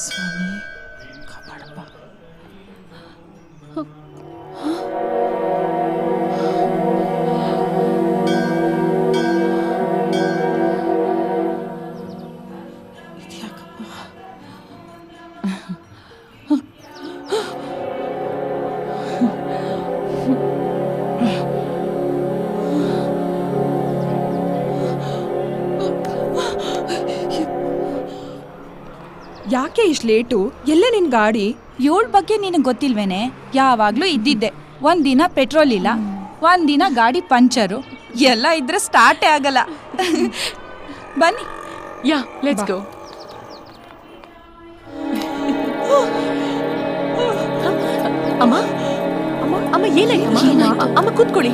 ಸ್ವಾಮಿ ಕಾಪಾಡಪ್ಪ. ಯಾಕೆ ಇಷ್ಟು ಲೇಟು? ಎಲ್ಲೇ ನಿನ್ ಗಾಡಿ? ಇವಳ ಬಗ್ಗೆ ನಿನಗೆ ಗೊತ್ತಿಲ್ವೇನೆ? ಯಾವಾಗ್ಲೂ ಇದ್ದಿದ್ದೆ. ಒಂದಿನ ಪೆಟ್ರೋಲ್ ಇಲ್ಲ, ಒಂದಿನ ಗಾಡಿ ಪಂಚರು, ಎಲ್ಲ ಇದ್ರೆ ಸ್ಟಾರ್ಟೇ ಆಗಲ್ಲ. ಬನ್ನಿ. Yeah let's go. ಅಮ್ಮ ಅಮ್ಮ ಅಮ್ಮ ಏನಾಯ್ತಮ್ಮ? ಅಮ್ಮ ಕೂತ್ಕೊಳ್ಳಿ.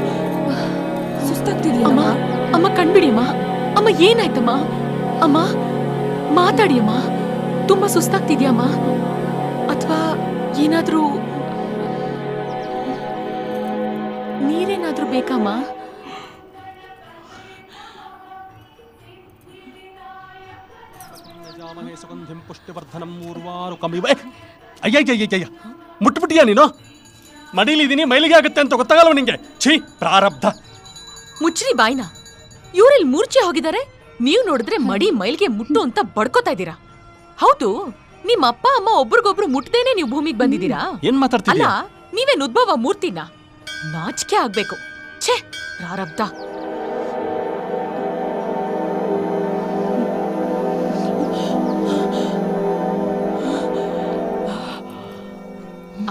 ಸುಸ್ತಾಗ್ತಿದೆಯಮ್ಮ. ಅಮ್ಮ ಕಣ್ಬಿಡಿ ಅಮ್ಮ. ಅಮ್ಮ ಏನಾಯ್ತಮ್ಮ? ಅಮ್ಮ ಮಾತಾಡಿ ಅಮ್ಮ. ತುಂಬಾ ಸುಸ್ತಾಗ್ತಿದ್ಯಮ್ಮ ಅಥವಾ ಏನಾದ್ರೂ ನೀರೇನಾದ್ರೂ ಬೇಕಮ್ಮ? ಅಯ್ಯಯ್ಯಯ್ಯಯ್ಯ, ಮುಟ್ಬಿಟ್ಟಿಯಾ ನೀನು? ಮಡಿಲಿದ್ದೀನಿ, ಮೈಲಿಗೆ ಆಗುತ್ತೆ ಅಂತ ಗೊತ್ತಾಗಲ್ವ ನಿಂಗೆ? ಛೀ, ಪ್ರಾರಬ್ಧ. ಮುಚ್ಚ್ರಿ ಬಾಯ್ನ. ಇವರಲ್ಲಿ ಮೂರ್ಛೆ ಹೋಗಿದ್ದಾರೆ, ನೀವು ನೋಡಿದ್ರೆ ಮಡಿ ಮೈಲ್ಗೆ ಮುಟ್ಟು ಅಂತ ಬಡ್ಕೋತಾ ಇದ್ದೀರಾ. ಹೌದು, ನಿಮ್ಮ ಅಪ್ಪ ಅಮ್ಮ ಒಬ್ರಿಗೊಬ್ರು ಮುಟ್ದೇನೆ ನೀವು ಭೂಮಿಗೆ ಬಂದಿದ್ದೀರಾ? ಏನ್ ಮಾತಾಡ್ತಿದ್ಯಾ? ಅಲ್ಲ, ನೀವೇನ್ ಉದ್ಭವ ಮೂರ್ತಿನ? ನಾಚಿಕೆ ಆಗ್ಬೇಕು. ಛೇ, ಪ್ರಾರಬ್ಧ.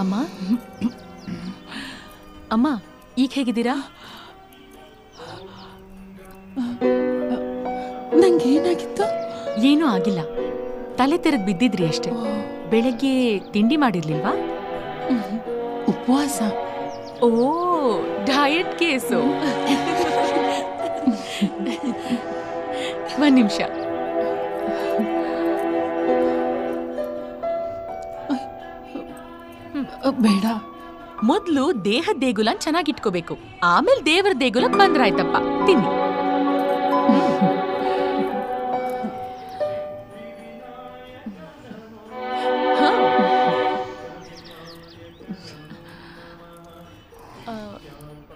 ಅಮ್ಮ ಅಮ್ಮ ಈಗ ಹೇಗಿದ್ದೀರಾ? ನಂಗೇನಾಗಿತ್ತು? ಏನೂ ಆಗಿಲ್ಲ, ತಲೆ ತೆರೆದು ಬಿದ್ದಿದ್ರಿ ಅಷ್ಟೇ. ಬೆಳಗ್ಗೆ ತಿಂಡಿ ಮಾಡಿರ್ಲಿಲ್ವಾ? ಉಪವಾಸ. ಓ, ಡಯಟ್ ಕೇಸು. ಒಂದ್ ನಿಮಿಷ. ಬೇಡ, ಮೊದ್ಲು ದೇಹದ ದೇಗುಲ ಚೆನ್ನಾಗಿಟ್ಕೋಬೇಕು, ಆಮೇಲೆ ದೇವರ ದೇಗುಲ ಬಂದ್ರಾಯ್ತಪ್ಪ. ತಿನ್ನಿ.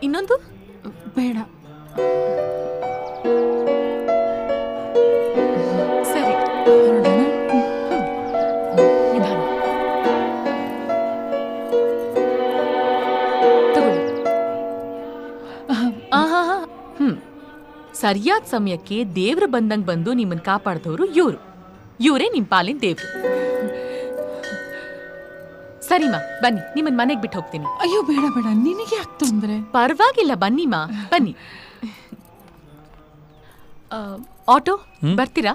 ಇನ್ನೊಂದು? ಬೇಡ. ಸರಿ, ನಿಧಾನ ತಗೊಳ್ಳಿ. ಸರಿಯಾದ ಸಮಯಕ್ಕೆ ದೇವ್ರು ಬಂದಂಗ್ ಬಂದು ನಿಮ್ಮನ್ ಕಾಪಾಡ್ದವ್ರು ಇವರೇ ನಿಮ್ ಪಾಲಿನ ದೇವ್ರು. ಸರಿಮಾ, ಬನ್ನಿ, ನಿಮ್ಮನ್ ಮನೆಗ್ ಬಿಟ್ಟು ಹೋಗ್ತೀನಿ. ಅಯ್ಯೋ ಬೇಡ ಬೇಡ, ನಿನಗೆ ಯಾಕೆ ತೊಂದ್ರೆ? ಪರವಾಗಿಲ್ಲ, ಬನ್ನಿಮಾ, ಬನ್ನಿ. ಆಟೋ ಬರ್ತೀರಾ?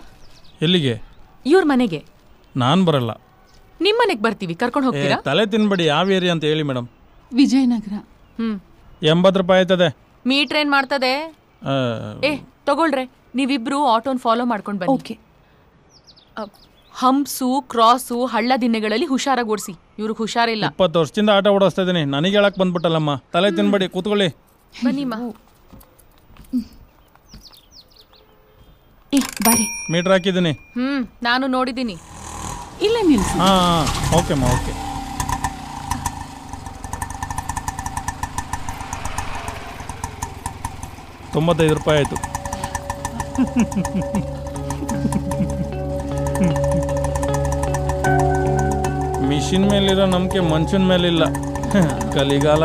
ಎಲ್ಲಿಗೆ? ಇವ್ರ ಮನೆಗೆ. ನಾನು ಬರಲ್ಲ. ನಿಮ್ ಮನೆಗ್ ಬರ್ತೀವಿ, ಕರ್ಕೊಂಡು ಹೋಗ್ತೀರಾ? ತಲೆ ತಿನ್ಬೇಡಿ, ಯಾವ ಏರಿಯಾ ಅಂತ ಹೇಳಿ ಮೇಡಮ್. ವಿಜಯನಗರ. 80 ರೂಪಾಯಿ ಆಯ್ತದೆ. ಮೀಟರ್ ಏನ್ ಮಾಡ್ತದೆ? ತಗೊಳ್ರೆ, ನೀವಿಬ್ರು ಆಟೋನ್ ಫಾಲೋ ಮಾಡ್ಕೊಂಡು ಬನ್ನಿ. ಓಕೆ. ಹಂಪ್ಸು, ಕ್ರಾಸು, ಹಳ್ಳ ದಿನ್ನೆಗಳಲ್ಲಿ ಹುಷಾರಾಗಿ ಓಡಿಸಿ. ಇವ್ರಿಗೆ ಹುಷಾರಿಲ್ಲ. 20 ವರ್ಷದಿಂದ ಆಟ ಓಡಿಸ್ತಾ ಇದ್ದೀನಿ, ನನಗೆ ಹೇಳಕ್ ಬಂದ್ಬಿಟ್ಟಲ್ಲಮ್ಮ. ತಲೆ ತಿನ್ಬೇಡಿ, ಕೂತ್ಕೊಳ್ಳಿ. ಬನ್ನಿಮ್ಮ. ಬಾರಿ. ಮೀಟರ್ ಹಾಕಿದ್ದೀನಿ. ನಾನು ನೋಡಿದ್ದೀನಿ. ಇಲ್ಲ ನಿಲ್ಸಿ. ಓಕೆ ಅಮ್ಮ, ಓಕೆ. ₹95 ಆಯ್ತು. ಮಿಷಿನ್ ಮೇಲಿರೋ ನಂಬಿಕೆ ಮನುಷ್ಯನ ಮೇಲಿಲ್ಲ. ಕಲಿಗಾಲ.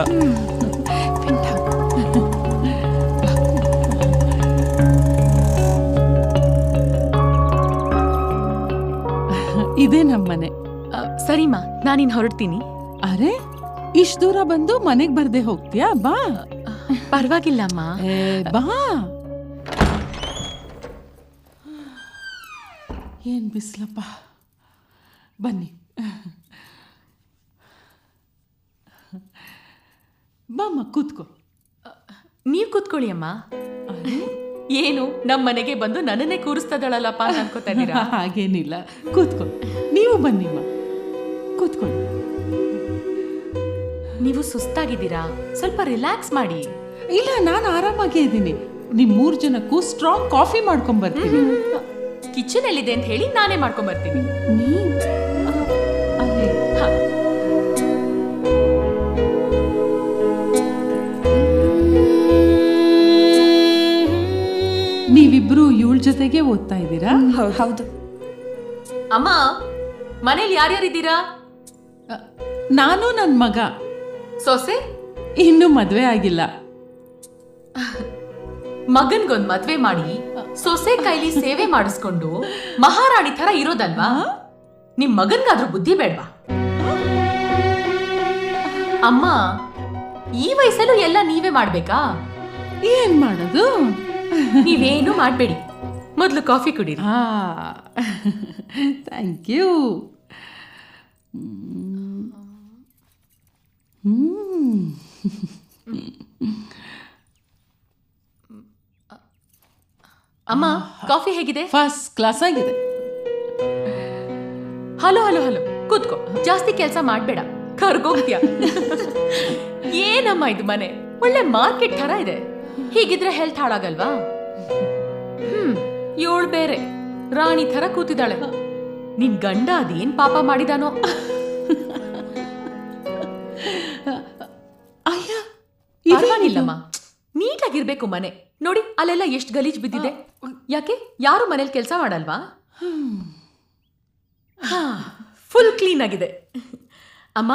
ಇದೇ ನಮ್ಮನೆ. ಸರಿಮಾ, ನಾನಿನ್ ಹೊರಡ್ತೀನಿ. ಅರೆ, ಇಷ್ಟು ದೂರ ಬಂದು ಮನೆಗ್ ಬರ್ದೆ ಹೋಗ್ತೀಯಾ? ಬಾ. ಪರವಾಗಿಲ್ಲಮ್ಮ, ಬಾ. ಏನ್ ಬಿಸ್ಲಪ್ಪ. ಬನ್ನಿ, ಬಾಮ್ಮ, ಕೂತ್ಕೋ. ನೀವ್ ಕೂತ್ಕೊಳ್ಳಿ ಅಮ್ಮ. ಏನು, ನಮ್ಮನೆಗೆ ಬಂದು ನನ್ನನ್ನೇ ಕೂರಿಸ್ತದಳಲ್ಲಪ್ಪ ಅಂತ ಅನ್ಕೋತಾ ಇದ್ದೀರಾ? ಹಾಗೇನಿಲ್ಲ, ಕೂತ್ಕೊ. ನೀವು ಬನ್ನಿಮ್ಮ, ಕೂತ್ಕೊಳ್ಳಿ. ನೀವು ಸುಸ್ತಾಗಿದ್ದೀರಾ, ಸ್ವಲ್ಪ ರಿಲ್ಯಾಕ್ಸ್ ಮಾಡಿ. ಇಲ್ಲ, ನಾನು ಆರಾಮಾಗೇ ಇದ್ದೀನಿ. ನಿಮ್ 3 ಜನಕ್ಕೂ ಸ್ಟ್ರಾಂಗ್ ಕಾಫಿ ಮಾಡ್ಕೊಂಡ್ ಬರ್ತೀನಿ. ಕಿಚನ್ ಎಲ್ಲಿದೆ ಅಂತ ಹೇಳಿ ನಾನೇ ಮಾಡ್ಕೊಂಡ್ ಬರ್ತೀನಿ. ಅಲ್ಲೇ. ನೀವಿಬ್ರು ಇವಳ ಜೊತೆಗೆ ಓದ್ತಾ ಇದ್ದೀರಾ? ಹೌದು. ಅಮ್ಮ, ಮನೇಲಿ ಯಾರ್ಯಾರಿದ್ದೀರಾ? ನಾನು ನನ್ನ ಮಗ. ಸೊಸೆ ಇನ್ನೂ ಮದ್ವೆ ಆಗಿಲ್ಲ. ಮಗನ್ಗೊಂದ್ ಮದ್ವೆ ಮಾಡಿ ಸೊಸೆ ಕೈಲಿ ಸೇವೆ ಮಾಡಿಸ್ಕೊಂಡು ಮಹಾರಾಣಿ ತರ ಇರೋದಲ್ವಾ? ನಿಮ್ ಮಗನ್ಗಾದ್ರೂ ಬುದ್ಧಿ ಬೇಡ್ವಾ? ಅಮ್ಮ, ಈ ವಯಸ್ಸಲ್ಲೂ ಎಲ್ಲ ನೀವೇ ಮಾಡ್ಬೇಕಾ? ಏನ್ ಮಾಡೋದು? ನೀವೇನು ಮಾಡ್ಬೇಡಿ, ಮೊದ್ಲು ಕಾಫಿ ಕುಡೀರಿ. Thank you. ಅಮ್ಮ, ಕಾಫಿ ಹೇಗಿದೆ? ಫಸ್ಟ್ ಕ್ಲಾಸ್ ಆಗಿದೆ. ಹಲೋ ಹಲೋ ಹಲೋ, ಕೂತ್ಕೋ. ಜಾಸ್ತಿ ಕೆಲಸ ಮಾಡ್ಬೇಡ, ಕರ್ಗೋಗ್ತೀಯ. ಏನಮ್ಮ ಇದು ಮನೆ ಒಳ್ಳೆ ಮಾರ್ಕೆಟ್ ತರ ಇದೆ. ಹೀಗಿದ್ರೆ ಹೆಲ್ತ್ ಹಾಳಾಗಲ್ವಾ? ಇವಳು ಬೇರೆ ರಾಣಿ ತರ ಕೂತಿದ್ದಾಳೆ. ನಿನ್ ಗಂಡ ಅದೇನ್ ಪಾಪ ಮಾಡಿದಾನೋ. ಪರವಾಗಿಲ್ಲಮ್ಮ, ನೀಟಾಗಿರ್ಬೇಕು ಮನೆ. ನೋಡಿ, ಅಲ್ಲೆಲ್ಲ ಎಷ್ಟು ಗಲೀಜ್ ಬಿದ್ದಿದೆ. ಯಾಕೆ, ಯಾರು ಮನೇಲಿ ಕೆಲಸ ಮಾಡಲ್ವಾ? ಫುಲ್ ಕ್ಲೀನ್ ಆಗಿದೆ. ಅಮ್ಮ,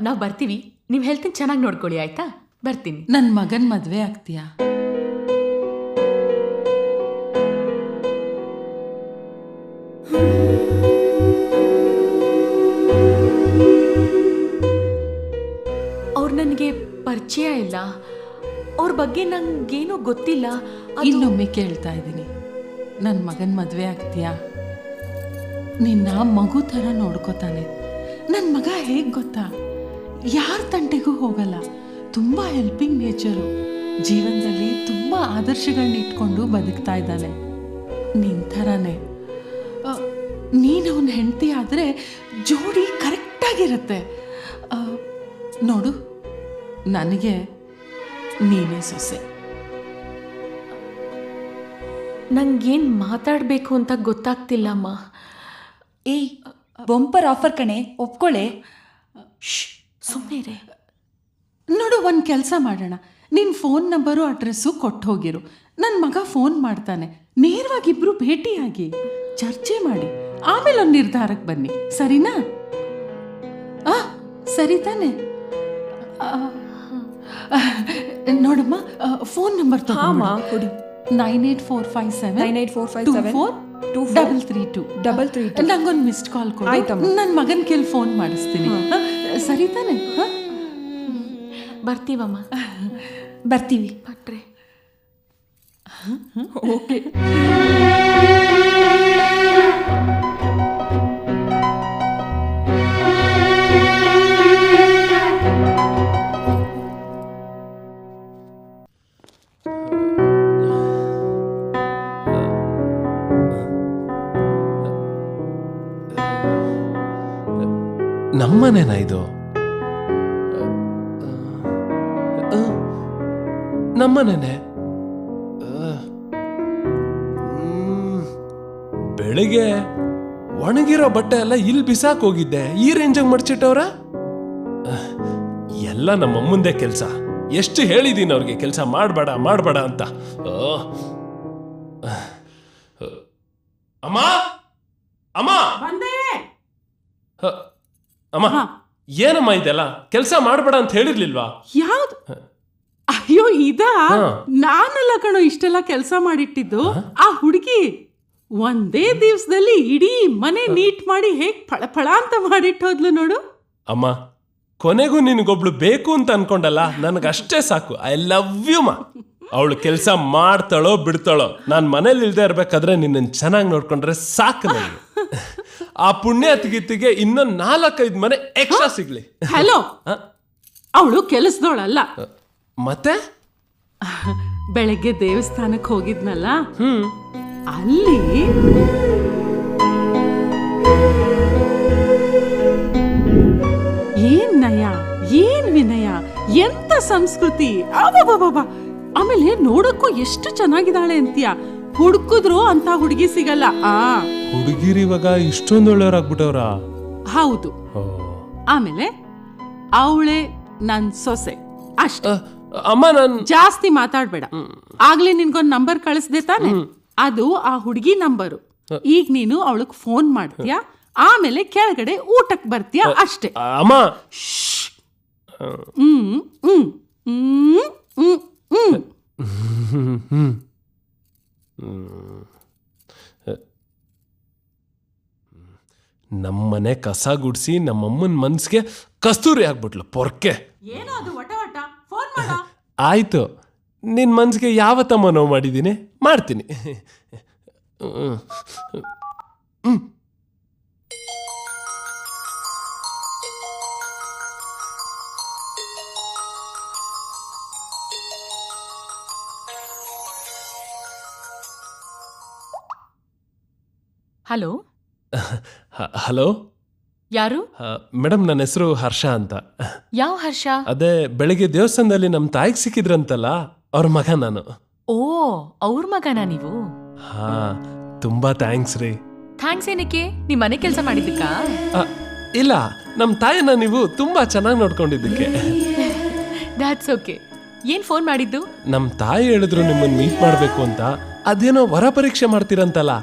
ನಾವು ಬರ್ತೀವಿ. ನೀವು ಹೆಲ್ತ್ ಚೆನ್ನಾಗಿ ನೋಡ್ಕೊಳ್ಳಿ, ಆಯ್ತಾ? ಬರ್ತೀನಿ. ನನ್ನ ಮಗನ್ ಮದ್ವೆ ಆಗ್ತೀಯಾ? ಅವ್ರು ನನಗೆ ಪರಿಚಯ ಇಲ್ಲ, ಅವ್ರ ಬಗ್ಗೆ ನಂಗೇನೂ ಗೊತ್ತಿಲ್ಲ. ಇನ್ನೊಮ್ಮೆ ಕೇಳ್ತಾ ಇದ್ದೀನಿ, ನನ್ನ ಮಗನ್ ಮದ್ವೆ ಆಗ್ತೀಯಾ? ನಿನ್ನ ಮಗು ಥರ ನೋಡ್ಕೋತಾನೆ. ನನ್ನ ಮಗ ಹೇಗ್ ಗೊತ್ತಾ, ಯಾರ ತಂಟೆಗೂ ಹೋಗಲ್ಲ, ತುಂಬ ಹೆಲ್ಪಿಂಗ್ ನೇಚರು. ಜೀವನದಲ್ಲಿ ತುಂಬ ಆದರ್ಶಗಳನ್ನ ಇಟ್ಕೊಂಡು ಬದುಕ್ತಾ ಇದ್ದಾನೆ. ನಿನ್ ಥರನೇ. ನೀನು ಅವನ ಹೆಂಡತಿ ಆದರೆ ಜೋಡಿ ಕರೆಕ್ಟಾಗಿರುತ್ತೆ. ನೋಡು, ನನಗೆ ನೀನೇ ಸೊಸೆ. ನಂಗೇನು ಮಾತಾಡಬೇಕು ಅಂತ ಗೊತ್ತಾಗ್ತಿಲ್ಲಮ್ಮ. ಏಯ್, ಬಂಪರ್ ಆಫರ್ ಕಣೆ, ಒಪ್ಕೊಳ್ಳೆ. ಸುಮ್ಮನೆ ರೇ. ನೋಡು, ಒಂದು ಕೆಲಸ ಮಾಡೋಣ. ನಿನ್ನ ಫೋನ್ ನಂಬರು ಅಡ್ರೆಸ್ಸು ಕೊಟ್ಟು ಹೋಗಿರು. ನನ್ನ ಮಗ ಫೋನ್ ಮಾಡ್ತಾನೆ. ನೇರವಾಗಿಬ್ರು ಭೇಟಿಯಾಗಿ ಚರ್ಚೆ ಮಾಡಿ ಆಮೇಲೆ ಒಂದು ನಿರ್ಧಾರಕ್ಕೆ ಬನ್ನಿ, ಸರಿನಾ? ಸರಿ ತಾನೆ? ನೋಡಮ್ಮ, ಫೋನ್ ನಂಬರ್ ಕೊಡಿ. 9845724332. ನಂಗೊಂದು ಮಿಸ್ಡ್ ಕಾಲ್ ಕೊಡು. ನನ್ನ ಮಗನ ಕೇಳಿ ಫೋನ್ ಮಾಡಿಸ್ತೀನಿ, ಸರಿ ತಾನೆ? ಬರ್ತೀವಮ್ಮ. ಬರ್ತೀವಿ. ಭಟ್ರೆ. ಓಕೆ. ನಮ್ಮನೇನಾ ಇದು? ನಮ್ಮನೇನೆ. ಬೆಳಿಗ್ಗೆ ಒಣಗಿರೋ ಬಟ್ಟೆ ಎಲ್ಲ ಇಲ್ಲಿ ಬಿಸಾಕ್ ಹೋಗಿದ್ದೆ, ಈ ರೇಂಜಾಗ ಮಡ್ಚಿಟ್ಟವ್ರ. ಎಲ್ಲ ನಮ್ಮಮ್ಮಂದೇ ಕೆಲಸ. ಎಷ್ಟು ಹೇಳಿದೀನಿ ಅವ್ರಿಗೆ ಕೆಲಸ ಮಾಡಬೇಡ ಮಾಡಬೇಡ ಅಂತ. ಅಮ್ಮ ಅಮ್ಮ ಅಮ್ಮ, ಏನಮ್ಮ ಇದೆಲ್ಲ? ಕೆಲಸ ಮಾಡಬೇಡ ಅಂತ ಹೇಳಿರ್ಲಿಲ್ವಾ? ಯಾವ್ದು? ಅಯ್ಯೋ, ಇದಾ? ನಾನೆಲ್ಲ ಕಣೋ ಇಷ್ಟೆಲ್ಲ ಕೆಲಸ ಮಾಡಿಟ್ಟಿದ್ದು. ಆ ಹುಡುಗಿ ಒಂದೇ ದಿವಸದಲ್ಲಿ ಇಡೀ ಮನೆ ನೀಟ್ ಮಾಡಿ ಹೇಗ್ ಫಳ ಅಂತ ಮಾಡಿಟ್ಟೋದ್ಲು ನೋಡು. ಅಮ್ಮ, ಕೊನೆಗೂ ನಿನಗೊಬ್ಳು ಬೇಕು ಅಂತ ಅನ್ಕೊಂಡಲ್ಲ, ನನಗಷ್ಟೇ ಸಾಕು. ಐ ಲವ್ ಯು ಮಾ. ಅವಳು ಕೆಲಸ ಮಾಡ್ತಾಳೋ ಬಿಡ್ತಾಳೋ, ನಾನು ಮನೇಲಿ ಇಲ್ದೇ ಇರ್ಬೇಕಾದ್ರೆ ನಿನ್ನನ್ನು ಚೆನ್ನಾಗಿ ನೋಡ್ಕೊಂಡ್ರೆ ಸಾಕು ನನಗೆ. ಆ ಪುಣ್ಯಾತಿಗಿತ್ತಿಗೆ ಇನ್ನೊಂದು 4-5 ಮನೆ ಎಕ್ಸ್ಟ್ರಾ ಸಿಗ್ಲಿ. ಹಲೋ, ಅವಳು ಕೆಲಸದವಳಲ್ಲ. ಮತ್ತೆ ಬೆಳಗ್ಗೆ ದೇವಸ್ಥಾನಕ್ಕೆ ಹೋಗಿದ್ನಲ್ಲ, ಅಲ್ಲಿ ಏನ್ ನಯ, ಏನ್ ವಿನಯ. ಸಂಸ್ಕೃತಿ. ಅಬ್ಬಬ್ಬಬ್ಬ. ಆಮೇಲೆ ನೋಡಕ್ಕೂ ಎಷ್ಟು ಚೆನ್ನಾಗಿದ್ದಾಳೆ ಅಂತೀಯ. ಹುಡುಕಿದ್ರು ಅಂತ ಹುಡುಗಿ ಸಿಗಲ್ಲ. ಹುಡುಗಿರು ಇವಾಗ ಇಷ್ಟೊಂದು ಒಳ್ಳೆಯವ್ರಾಗ್ಬಿಟ್ಟವ್ರ? ಹೌದು. ಆಮೇಲೆ ಅವಳೆ ನನ್ ಸೊಸೆ ಅಷ್ಟೇ. ಅಮ್ಮ ನಾನು ಜಾಸ್ತಿ ಮಾತಾಡ್ಬೇಡ. ಆಗ್ಲೇ ನಿನ್ಗೊಂದ್ ನಂಬರ್ ಕಳಿಸ್ದೆ ತಾನೆ, ಅದು ಆ ಹುಡುಗಿ ನಂಬರು. ಈಗ ನೀನು ಅವಳಗ್ ಫೋನ್ ಮಾಡ್ತೀಯ, ಆಮೇಲೆ ಕೆಳಗಡೆ ಊಟಕ್ ಬರ್ತೀಯ ಅಷ್ಟೇ. ಅಮ್ಮ ನಮ್ಮನೆ ಕಸ ಗುಡ್ಸಿ ನಮ್ಮಮ್ಮನ ಮನ್ಸಿಗೆ ಕಸ್ತೂರಿ ಆಗ್ಬಿಟ್ಲು ಪೊರ್ಕೆ. ಏನೋ ಅದು ವಟ ವಟ. ಫೋನ್ ಮಾಡ. ಆಯ್ತು, ನಿನ್ ಮನ್ಸಿಗೆ ಯಾವತ್ತಮ್ಮ ನೋವು ಮಾಡಿದ್ದೀನಿ, ಮಾಡ್ತೀನಿ. ಹಲೋ, ಹಲೋ, ಯಾರು? ಮೇಡಮ್, ನನ್ನ ಹೆಸರು ಹರ್ಷ ಅಂತ. ಯಾವ ಹರ್ಷ? ಅದೇ ಬೆಳಿಗ್ಗೆ ದೇವಸ್ಥಾನದಲ್ಲಿ ನಮ್ಮ ತಾಯಿಗೆ ಸಿಕ್ಕಿದ್ರಂತಲ್ಲ, ಅವ್ರ ಮಗ ನಾನು. ಓ, ಅವ್ರ ಮಗನಾ ನೀವು? ಹಾ, ತುಂಬಾ ಥ್ಯಾಂಕ್ಸ್ ರೀ. ಥ್ಯಾಂಕ್ಸ್ ಏನಕ್ಕೆ? ನಿಮ್ ಮನೆ ಕೆಲಸ ಮಾಡಿದ್ದಕ್ಕ? ಇಲ್ಲ, ನಮ್ಮ ತಾಯಿನ ನೀವು ತುಂಬಾ ಚೆನ್ನಾಗಿ ನೋಡ್ಕೊಂಡಿದ್ದಕ್ಕೆ. That's okay. ಏನ್ ಫೋನ್ ಮಾಡಿದ್ದು? ನಮ್ಮ ತಾಯಿ ಹೇಳಿದ್ರು ನಿಮ್ಮನ್ನ ಮೀಟ್ ಮಾಡ್ಬೇಕು ಅಂತ. ಅದೇನೋ ವರ ಪರೀಕ್ಷೆ ಮಾಡ್ತೀರಂತಲ್ಲ,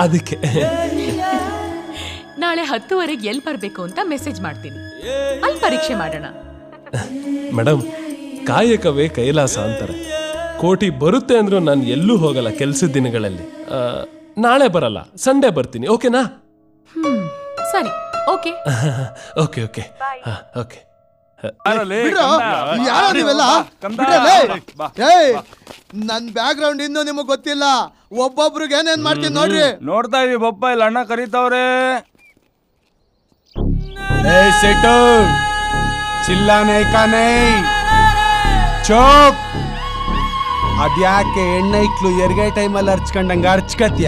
ಅದಕ್ಕೆ. ನಾಳೆ 10:00 ಎಲ್ಲಿ ಬರ್ಬೇಕು ಅಂತ ಮೆಸೇಜ್ ಮಾಡ್ತೀನಿ, ಅಲ್ಲಿ ಪರೀಕ್ಷೆ ಮಾಡೋಣ. ಮೇಡಮ್, ಕಾಯಕವೇ ಕೈಲಾಸ ಅಂತಾರೆ. ಕೋಟಿ ಬರುತ್ತೆ ಅಂದ್ರೂ ನಾನು ಎಲ್ಲೂ ಹೋಗಲ್ಲ ಕೆಲ್ಸದ ದಿನಗಳಲ್ಲಿ. ನಾಳೆ ಬರಲ್ಲ, ಸಂಡೇ ಬರ್ತೀನಿ, ಓಕೆನಾ? ಸರಿ, ಓಕೆ. Okay okay okay. ನನ್ ಬ್ಯಾಕ್ ಗ್ರೌಂಡ್ ಇನ್ನು ನಿಮಗ್ ಗೊತ್ತಿಲ್ಲ. ಒಬ್ಬೊಬ್ರಿಗೆ ಏನೇನ್ ಮಾಡ್ತೀನಿ ನೋಡ್ರಿ. ನೋಡ್ತಾ ಇದೀವಿ ಬಪ್ಪ, ಇಲ್ಲಿ ಅಣ್ಣ ಕರೀತಾವ್ರೆ. ಸೆಟು ಚಿಲ್ಲಾನೆ ಕಾನೆ ಚೋಪ್. ಅದ್ಯಾಕೆ ಹೆಣ್ಣೈಕ್ಳು ಎರ್ಗೆ ಟೈಮಲ್ಲಿ ಅರ್ಚ್ಕೊಂಡಂಗ ಅರ್ಚ್ಕತ್ಯ?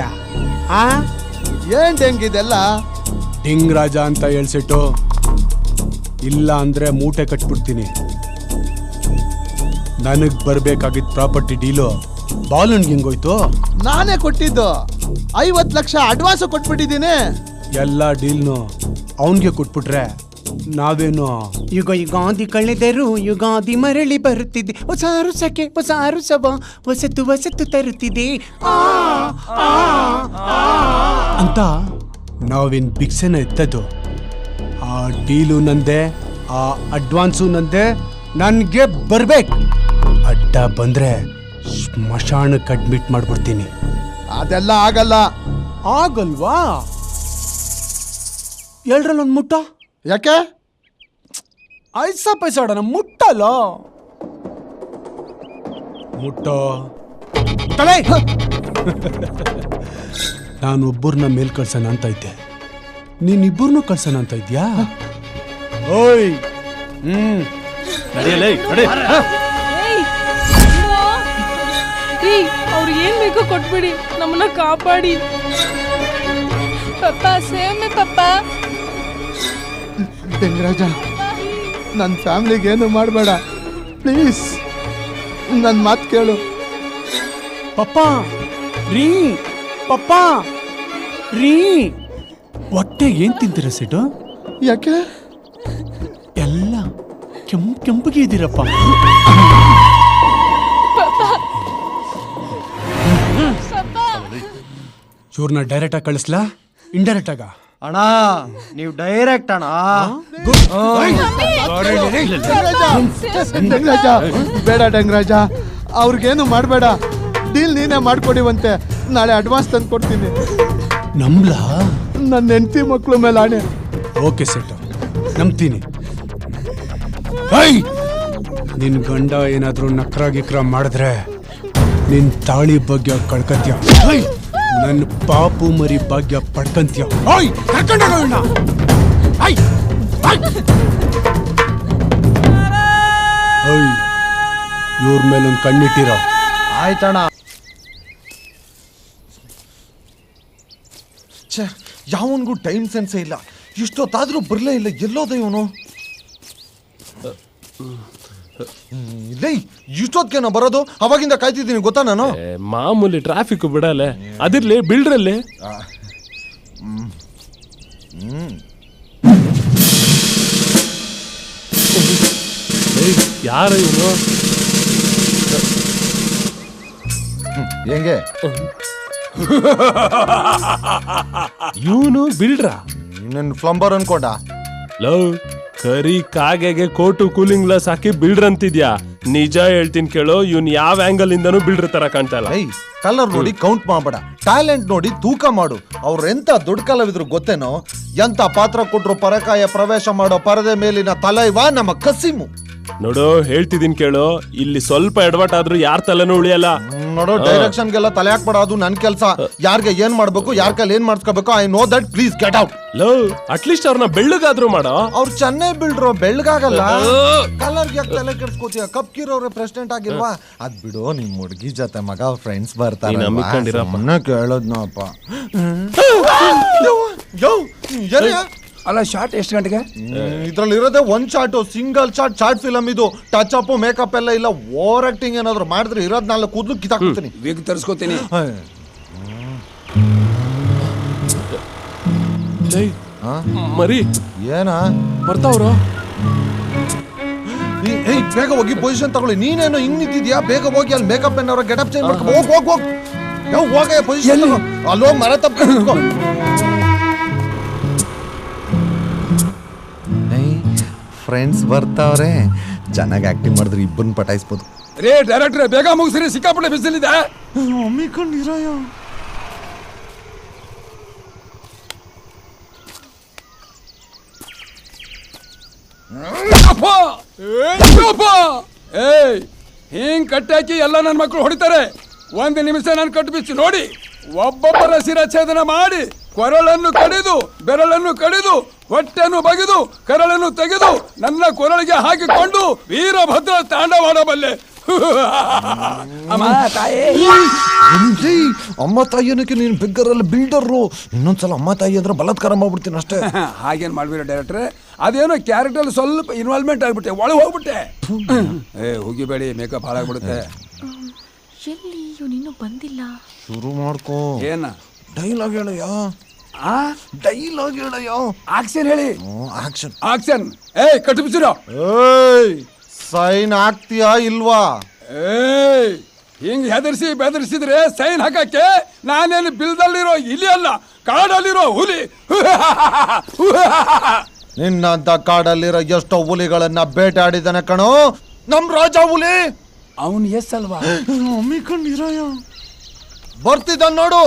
ಏನ್ ಹೆಂಗಿದೆಲ್ಲ? ಡಿಂಗ್ ರಾಜ ಅಂತ ಹೇಳ್ಸೆಟ್ಟು, ಇಲ್ಲ ಅಂದ್ರೆ ಮೂಟೆ ಕಟ್ಬಿಡ್ತೀನಿ. ನನಗ್ ಬರ್ಬೇಕಾಗಿದ್ ಪ್ರಾಪರ್ಟಿ ಡೀಲು ಬಾಲನ್ಗೆ ಹಿಂಗೋಯ್ತು. ನಾನೇ ಕೊಟ್ಟಿದ್ದು 50 ಲಕ್ಷ ಅಡ್ವಾನ್ಸ್ ಕೊಟ್ಬಿಟ್ಟಿದ್ದೀನಿ. ಎಲ್ಲ ಡೀಲ್ನು ಅವನ್ಗೆ ಕೊಟ್ಬಿಟ್ರೆ ನಾವೇನು? ಯುಗಾದಿ ಕಳೆದರು ಯುಗಾದಿ ಮರಳಿ ಬರುತ್ತಿದೆ, ಹೊಸ ಅರುಸಕ್ಕೆ ಹೊಸ ಅರುಸವ ಹೊಸತು ಹೊಸತು ತರುತ್ತಿದೆ ಅಂತ ನಾವೇನ್ ಭಿಕ್ಷೆನ ಎತ್ತದು. ಆ ಡೀಲು ನಂದೆ, ಆ ಅಡ್ವಾನ್ಸು ನಂದೆ, ನನ್ಗೆ ಬರ್ಬೇಕು. ಅಡ್ಡ ಬಂದ್ರೆ ಸ್ಮಶಾನಕ್ಕೆ ಅಡ್ಮಿಟ್ ಮಾಡ್ಬಿಡ್ತೀನಿ. ಅದೆಲ್ಲ ಆಗಲ್ಲ. ಆಗಲ್ವಾ? ಎರಡರಲ್ಲೊಂದು ಮುಟ್ಟ. ಯಾಕೆ? ಐಸ ಪೈಸಾಡನ ಮುಟ್ಟಲ್ಲ. ಮುಟ್ಟೋ ನಾನು ಒಬ್ಬರನ್ನ ಮೇಲ್ ಕಳ್ಸೋಣ ಅಂತ ಇದ್ದೆ, ನೀನಿಬ್ಬರನ್ನೂ ಕಳ್ಸೋಣ ಅಂತ ಇದ್ಯಾ? ಓಯ್, ಅವ್ರಿಗೆ ಏನ್ ಬೇಕೋ ಕೊಟ್ಬಿಡಿ, ನಮ್ಮನ್ನ ಕಾಪಾಡಿ. ಪಪ್ಪ, ಸೇವ್ ಮಿ ಪಪ್ಪ. ಡೆಂಗರಾಜ, ನನ್ನ ಫ್ಯಾಮಿಲಿಗೆ ಏನು ಮಾಡಬೇಡ ಪ್ಲೀಸ್. ನನ್ನ ಮಾತು ಕೇಳು. ಪಪ್ಪ ರೀ, ಪಪ್ಪ ರೀ. ಹೊಟ್ಟೆ ಏನ್ ತಿಂತೀರ ಸೆಟು? ಯಾಕೆ? ಎಲ್ಲ ಕೆಂಪಗೆ ಇದ್ದೀರಪ್ಪ. ಇವ್ರನ್ನ ಡೈರೆಕ್ಟ್ ಆಗಿ ಕಳಿಸ್ಲಾ ಇಂಡೈರೆಕ್ಟ್ ಆಗ? ಅಣ್ಣ, ನೀವು ಡೈರೆಕ್ಟ್ ಅಣ್ಣ. ಬೇಡ ಡೆಂಗರಾಜ, ಅವ್ರಿಗೇನು ಮಾಡಬೇಡ. ಡೀಲ್ ನೀನೇ ಮಾಡ್ಕೊಡಿವಂತೆ. ನಾಳೆ ಅಡ್ವಾನ್ಸ್ ತಂದು ಕೊಡ್ತೀನಿ. ನಂಬ್ಲಾ? ನನ್ನ ಹೆಂಡತಿ ಮಕ್ಕಳು ಮೇಲೆ ಆಣೆ. ಓಕೆ ಸೆಟ್, ನಂಬ್ತೀನಿ. ನಿನ್ ಗಂಡ ಏನಾದ್ರೂ ನಕ್ರ ಗಿಕ್ರ ಮಾಡಿದ್ರೆ ನಿನ್ ತಾಳಿ ಭಾಗ್ಯ ಕಳ್ಕತ್ಯ, ನನ್ನ ಪಾಪು ಮರಿ ಭಾಗ್ಯ ಪಡ್ಕಂತ್ಯ. ಇವ್ರ ಮೇಲೊಂದು ಕಣ್ಣಿಟ್ಟಿರೋ. ಆಯ್ತಣ್ಣ. ಯಾವನ್ಗೂ ಟೈಮ್ ಸೆನ್ಸೇ ಇಲ್ಲ. ಇಷ್ಟೊತ್ತಾದ್ರೂ ಬರಲೇ ಇಲ್ಲ. ಎಲ್ಲೋದ ಇವನು? ಇಲ್ಲೇ ಇಷ್ಟೊತ್ತಿಗೆ ಬರೋದು, ಅವಾಗಿಂದ ಕಾಯ್ತಿದ್ದೀನಿ ಗೊತ್ತಾ ನಾನು. ಮಾಮೂಲಿ ಟ್ರಾಫಿಕ್ ಬಿಡಲೆ, ಅದಿರ್ಲಿ ಬಿಲ್ಡ್ರಲ್ಲಿ. ಯಾರ ಇವನು? ಹೆಂಗೆ ಇವನು ಬಿಲ್ಡ್ರಾ? ನನ್ನ ಪ್ಲಂಬರ್ ಅನ್ಕೊಂಡ. ಲವ್, ಕರಿ ಕಾಗೆಗೆ ಕೋಟು ಕೂಲಿಂಗ್ ಗ್ಲಾಸ್ ಹಾಕಿ ಬಿಲ್ಡ್ರ್ ಅಂತಿದ್ಯಾ? ನಿಜ ಹೇಳ್ತೀನಿ ಕೇಳೋ, ಇವ್ನ್ ಯಾವ ಆಂಗಲ್ ಇಂದನೂ ಬಿಲ್ಡ್ರ್ ತರ ಕಾಣ್ತಾ ಇಲ್ಲ. ಕಲರ್ ನೋಡಿ ಕೌಂಟ್ ಮಾಡಬೇಡ, ಟ್ಯಾಲೆಂಟ್ ನೋಡಿ ತೂಕ ಮಾಡು. ಅವ್ರ ಎಂತ ದೊಡ್ಡ ಕಲಾವಿದ್ರು ಗೊತ್ತೇನೋ? ಎಂತ ಪಾತ್ರ ಕೊಟ್ರು ಪರಕಾಯ ಪ್ರವೇಶ ಮಾಡೋ ಪರದೆ ಮೇಲಿನ ತಲೈವ ನಮ್ಮ ಕಸಿಮು. ನೋಡು, ಹೇಳ್ತಿದೀನಿ ಕೇಳು, ಇಲ್ಲಿ ಸ್ವಲ್ಪ ಎಡವಟ್ ಆದ್ರೂ ಯಾರ ತಲೆನೂ ಉಳಿಯಲ್ಲ. ನೋಡು, ಡೈರೆಕ್ಷನ್ಗೆಲ್ಲ ತಲೆ ಹಾಕ್ಬೇಡ, ಅದು ನನ್ ಕೆಲ್ಸ. ಯಾರ್ಗೆ ಏನ್ ಮಾಡ್ಬೇಕು, ಯಾರ ಕೈಲಿ ಏನ್ ಮಾಡ್ಸ್ಕೋಬೇಕು, I know that, please get out. Love, at least ಅವ್ರನ್ನ ಬೆಳ್ಳಗಾದ್ರೂ ಮಾಡೋ. ಅವ್ರು ಚೆನ್ನೈ ಬಿಲ್ಡ್ರು, ಬೆಳ್ಳಗಾಗಲ್ಲ. ಕಲರ್ಗೆ ಯಾಕೆ ತಲೆ ಕೆಡ್ಸ್ಕೋತೀಯ? ಕಪ್ಕಿರೋರೆ ಪ್ರೆಸಿಡೆಂಟ್ ಆಗಿಲ್ವಾ? ಅದ್ ಬಿಡು, ನಿಮ್ ಹುಡುಗಿ ಜೊತೆ ಮಗ ಫ್ರೆಂಡ್ಸ್ ಬರ್ತಾರೆ, ಕೇಳೋದ್ನಪ್ಪ. ಅಲ್ಲ, ಶಾರ್ಟ್ ಎಷ್ಟು ಗಂಟೆಗೆ? ಇದ್ರಲ್ಲಿ ಇರೋದೇ ಒಂದ್ ಶಾರ್ಟ್, ಸಿಂಗಲ್ ಶಾರ್ಟ್ ಫಿಲಮ್ ಇದು. ಟಚ್ ಅಪ್ ಮೇಕಪ್ ಎಲ್ಲ ಇಲ್ಲ. ಓವರ್ ಆಕ್ಟಿಂಗ್ ಏನಾದ್ರು ಮಾಡಿದ್ರೆ ಇರೋದ್ ನಾಲ್ಕು ಕೂದಲು ಕಿತ್ತಾಕ್ತೀನಿ. ವೀಕ್ ತರಿಸ್ಕೋತೀನಿ. ಮರಿ ಏನ ಬರ್ತಾವ್ರು? ಬೇಗ ಹೋಗಿ ಪೊಸಿಷನ್ ತಗೊಳ್ಳಿ. ನೀನೇನು ಹಿಂಗ್ ನಿಂತಿದ್ಯಾ? ಬೇಗ ಹೋಗಿ ಅಲ್ಲಿ ಮೇಕಪ್ ಏನಾರ ಗೆಟಪ್ ಚೇಂಜ್ ಮಾಡ್ಕೊ. ಹೋಗ ಪೊಸಿಷನ್. ಅಲ್ಲೋ ಮರ ತಪ್ಪ. ಫ್ರೆಂಡ್ಸ್ ಬರ್ತಾವ್ರೆ, ಚೆನ್ನಾಗಿ ಆಕ್ಟಿಂಗ್ ಮಾಡಿದ್ರೆ ಇಬ್ಬರನ್ನ ಪಟಾಯಿಸ್ಬೋದು. ರೇ ಡೈರೆಕ್ಟ್ರೆ, ಬೇಗ ಮುಗಿಸ್ರಿ, ಸಿಕ್ಕಾಪಟ್ಟೆ ಬಿಸಿಲಿದೆ. ಏಯ್, ಹಿಂಗ್ ಕಟ್ಟಾಕಿ ಎಲ್ಲ ನನ್ನ ಮಕ್ಕಳು ಹೊಡಿತಾರೆ. ಒಂದು ನಿಮಿಷ ನಾನು ಕಟ್ಟು ಬಿಚ್ಚು ನೋಡಿ. ಒಬ್ಬೊಬ್ಬರ ಶಿರಚ್ಛೇದನ ಮಾಡಿ, ಕೊರಳನ್ನು ಕಡಿದು, ಬೆರಳನ್ನು ಕಡಿದು, ಹೊಟ್ಟೆಯನ್ನು ಬಗೆದು, ಕರಳನ್ನು ತೆಗೆದು, ನನ್ನ ಕೊರಳಿಗೆ ಹಾಕಿಕೊಂಡು ವೀರಭದ್ರ ತಾಂಡವಾಡಬಲ್ಲೆ. ಅಮ್ಮ ತಾಯಿ ಅನ್ನಕ್ಕೆ ನೀನು ಬಿಗ್ಗರಲ್ಲಿ ಬಿಲ್ಡರು. ಇನ್ನೊಂದ್ಸಲ ಅಮ್ಮ ತಾಯಿ ಅಂದ್ರೆ ಬಲಾತ್ಕಾರ ಮಾಡ್ಬಿಡ್ತೀನಿ ಅಷ್ಟೇ. ಹಾಗೇನು ಮಾಡ್ಬಿಡ ಡೈರೆಕ್ಟ್ರೆ, ಅದೇನೋ ಕ್ಯಾರೆಕ್ಟರ್ ಸ್ವಲ್ಪ ಇನ್ವಾಲ್ವ್ಮೆಂಟ್ ಆಗ್ಬಿಟ್ಟೆ, ಒಳಗೆ ಹೋಗ್ಬಿಟ್ಟೆ. ಹೋಗಿಬೇಡಿ, ಮೇಕಪ್ ಹಾಳಾಗ್ಬಿಡುತ್ತೆ. ಎಲ್ಲಿ ಇವನಿನ್ನೂ ಬಂದಿಲ್ಲ? ಶುರು ಮಾಡ್ಕೋ. ಏನ ಡೈಲಾಗ್ ಹೇಳಯ್ಯ. ಡೈಲಾಗ್ ಹೇಳಯ್ಯ. ಆಕ್ಷನ್ ಹೇಳಿ. Action action. ಕಟ್ಟು ಬಿಸಿರೋ. ಸೈನ್ ಹಾಕ್ತೀಯಾ ಇಲ್ವಾ? ಹಿಂಗ್ ಹೆದರ್ಸಿ ಬೆದರ್ಸಿದ್ರೆ ಸೈನ್ ಹಾಕಕ್ಕೆ ನಾನೇನು ಬಿಲ್ದಲ್ಲಿರೋ ಇಲಿ ಅಲ್ಲ, ಕಾಡಲ್ಲಿರೋ ಹುಲಿ. ನಿನ್ನಂತ ಕಾಡಲ್ಲಿರೋ ಎಷ್ಟೋ ಹುಲಿಗಳನ್ನ ಬೇಟಾಡಿದಾನೆ ಕಣೋ ನಮ್ ರಾಜ ಹುಲಿ. ಅವನ್ ಎಸ್ ಅಲ್ವಾ? ಬರ್ತಿದ್ದ ನೋಡು.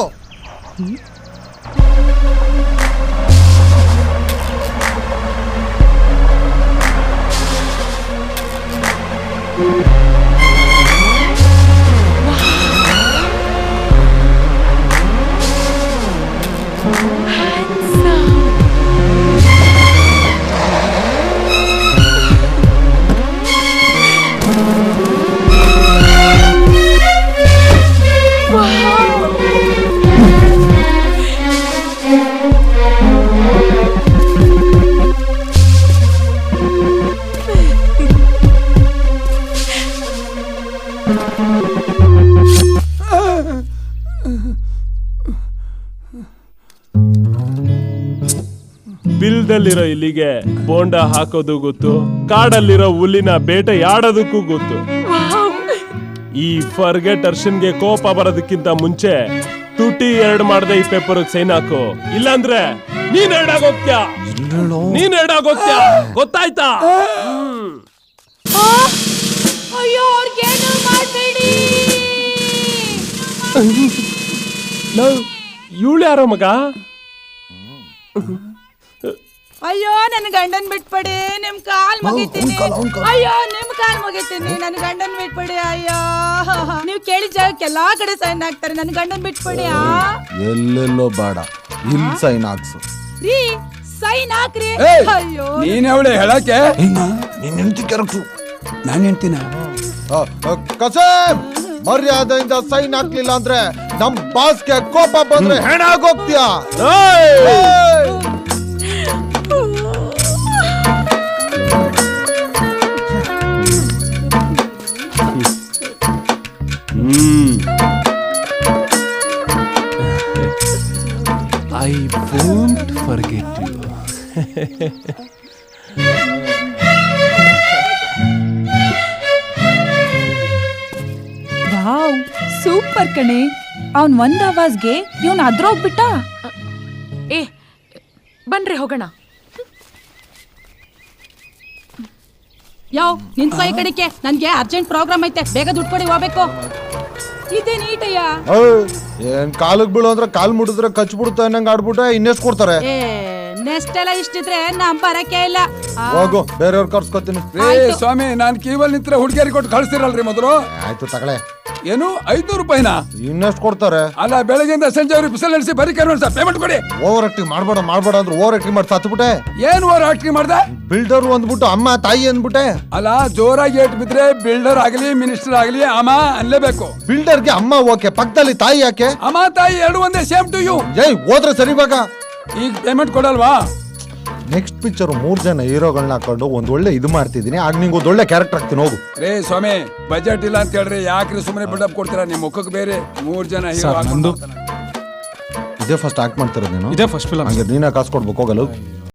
ಬಿಲ್ದಲ್ಲಿರೋ ಇಲ್ಲಿಗೆ ಬೋಂಡ ಹಾಕೋದು ಗೊತ್ತು, ಕಾಡಲ್ಲಿರೋ ಹುಲ್ಲಿನ ಬೇಟೆಯಾಡೋದಕ್ಕೂ ಗೊತ್ತು. ಈ ಫರ್ಗೆಟ್ ಅರ್ಷನ್ಗೆ ಕೋಪ ಬರೋದಕ್ಕಿಂತ ಮುಂಚೆ ತುಟಿ ಎರಡು ಮಾಡದೆ ಈ ಪೇಪರ್ ಸೈನ್ ಹಾಕು, ಇಲ್ಲಾಂದ್ರೆ ನೀನ್ ಎರಡಾಗೋಗ್ತ್ಯಾ. ನೀನ್ ಎರಡಾಗೋಗ್ತ್ಯಾ, ಗೊತ್ತಾಯ್ತಾ? ಅಯ್ಯೋ, ಅವ್ರಿಗೇನು ಮಾಡಬೇಡಿ. ಇವಳು ಯಾರೋ ಮಗ? ಅಯ್ಯೋ, ನನ್ನ ಗಂಡನ್ ಬಿಟ್ಬಿಡಿ, ನಿಮ್ ಕಾಲ್ ಮುಗಿತೀನಿ. ಅಯ್ಯೋ, ನಿಮ್ ಕಾಲ್ ಮುಗಿತೀನಿ, ನನ್ ಗಂಡನ್ ಬಿಟ್ಬಿಡಿ. ಅಯ್ಯೋ, ನೀವ್ ಕೇಳಿದ ಜಾಗಕ್ಕೆ ಎಲ್ಲಾ ಕಡೆ ಸೈನ್ ಹಾಕ್ತಾರೆ, ನನ್ ಗಂಡನ್ ಬಿಟ್ಬಿಡಿ. ಎಲ್ಲೆಲ್ಲೋ ಬೇಡ, ಇಲ್ಲಿ ಸೈನ್ ಹಾಕ್ಸು. ರೀ, ಸೈನ್ ಹಾಕ್ರಿ. ಅಯ್ಯೋ, ನೀನ್ ಅವಳೆ ಹೇಳಕ್ಕೆ? ನೀನ್ ಹೆಂಡತಿ ಕ್ಯಾರೆಕ್ಟ್ರು. ನಾನು ಹೇಳ್ತೀನ. ಕಸೇಮ್, ಮರ್ಯಾದೆಯಿಂದ ಸೈನ್ ಹಾಕ್ಲಿಲ್ಲ ಅಂದ್ರೆ ನಮ್ ಬಾಸ್ಗೆ ಕೋಪ ಬಂದ್ರೆ ಹೆಣ ಆಗೋಗ್ತೀಯಾ? ವಾವ್ ಸೂಪರ್ ಕಣೆ. ಅವನ್ ಒಂದ್ ಆವಾಜ್ಗೆ ಇವನ್ ಅದ್ರೋಗ್ಬಿಟ್ಟ. ಏ ಬನ್ರಿ ಹೋಗೋಣ. ಯಾವ ನಿಂತ್ಕೋ ಈ ಕಡೆಗೆ, ನನ್ಗೆ ಅರ್ಜೆಂಟ್ ಪ್ರೋಗ್ರಾಮ್ ಐತೆ, ಬೇಗ ದುಡ್ಡು ಕೊಡಿ ಹೋಗ್ಬೇಕು. ಇದೇ ನೀಟಯ್ಯ. ಏನ್ ಕಾಲಕ್ ಬೀಳೋ ಅಂದ್ರೆ ಕಾಲ್ ಮುಟ್ಟಿದ್ರೆ ಕಚ್ ಬಿಡುತ್ತೆ ಅನ್ನಂಗ್ ಆಡ್ಬಿಟ್ರೆ ಇನ್ನೆಷ್ಟು ಕೊಡ್ತಾರೆ? ಏ ನೆಕ್ಸ್ಟ್ ಎಲ್ಲ ಇಷ್ಟಿದ್ರೆ ನಮ್ ಬರಕ್ಕೆ ಇಲ್ಲ. ಹೋಗು, ಬೇರೆಯವ್ರ ಕರ್ಸ್ಕೊತೀನಿ. ಸ್ವಾಮಿ, ನಾನ್ ಕೀವಲ್ ನಿಂತ್ರೆ ಹುಡುಗಿಯರಿಗೆ ಕೊಟ್ಟು ಕಳಿಸ್ತಿರಲ್ರಿ ಮೊದಲು. ಆಯ್ತು ತಗೊಳ್ಳೆ. ಏನು 500 ರೂಪಾಯಿನಾ? ಇನ್ನೆಷ್ಟು ಕೊಡ್ತಾರೆ? ಅಲ್ಲ, ಬೆಳಗ್ಗೆಯಿಂದ ಸಂಜೆ ಅವ್ರಿಗೆ ಬಿಸಿಲು ನಡೆಸಿ ಬರೀ ಪೇಮೆಂಟ್ ಕೊಡಿ. ಓವರ್ ಆಕ್ಟಿಂಗ್ ಮಾಡ್ಬೇಡ ಅಂದ್ರೆ ಓವರ್ ಆಕ್ಟಿಂಗ್ ಮಾಡಿ ಸತ್ಬಿಟ್ಟೆ. ಏನ್ ಓವರ್ ಆಕ್ಟಿಂಗ್ ಮಾಡ್ದೆ? ಬಿಲ್ಡರ್ ಅಂದ್ಬಿಟ್ಟು ಅಮ್ಮ ತಾಯಿ ಅಂದ್ಬಿಟ್ಟೆ. ಅಲ್ಲ, ಜೋರಾಗಿ ಏಟ್ ಬಿದ್ರೆ ಬಿಲ್ಡರ್ ಆಗಲಿ ಮಿನಿಸ್ಟರ್ ಆಗಲಿ ಅಮ್ಮ ಅನ್ಲೇಬೇಕು. ಬಿಲ್ಡರ್ಗೆ ಅಮ್ಮ ಓಕೆ, ಪಕ್ಕದಲ್ಲಿ ತಾಯಿ ಯಾಕೆ? ಅಮ್ಮ ತಾಯಿ ಎರಡು ಒಂದೇ, ಸೇಮ್ ಟು ಯು. ಹೋದ್ರೆ ಸರಿ ಬಾಗ. ಈಗ ಪೇಮೆಂಟ್ ಕೊಡಲ್ವಾ? ನೆಕ್ಸ್ಟ್ ಪಿಕ್ಚರ್ 3 ಜನ ಹೀರೋಗಳನ್ನ ಹಾಕೊಂಡು ಒಂದ್ ಒಳ್ಳೆ ಇದು ಮಾಡ್ತಿದೀನಿ, ಆಗ ನಿಂಗೆ ಒಂದ್ ಒಳ್ಳೆ ಕ್ಯಾರೆಕ್ಟರ್ ಆಗ್ತೀನಿ. ಹೋಗು. ರೇ ಸ್ವಾಮಿ, ಬಜೆಟ್ ಇಲ್ಲ ಅಂತ ಹೇಳ್ರಿ, ಯಾಕ್ರಿ ಸುಮ್ಮನೆ ಬಿಲ್ಡಪ್ ಕೊಡ್ತೀರಾ? ನಿಮ್ ಮುಖಕ್ಕೆ ಬೇರೆ 3 ಜನ ಹೀರೋ. ನಂದು ಇದೇ ಫಸ್ಟ್ ಆಕ್ಟ್ ಮಾಡ್ತಿರೋದು ನೀನು? ಇದೇ ಫಸ್ಟ್ ಫಿಲಮ್. ಹಂಗೆ ನೀನೇ ಕಾಸು ಕೊಡ್ಬೇಕು. ಹೋಗಲು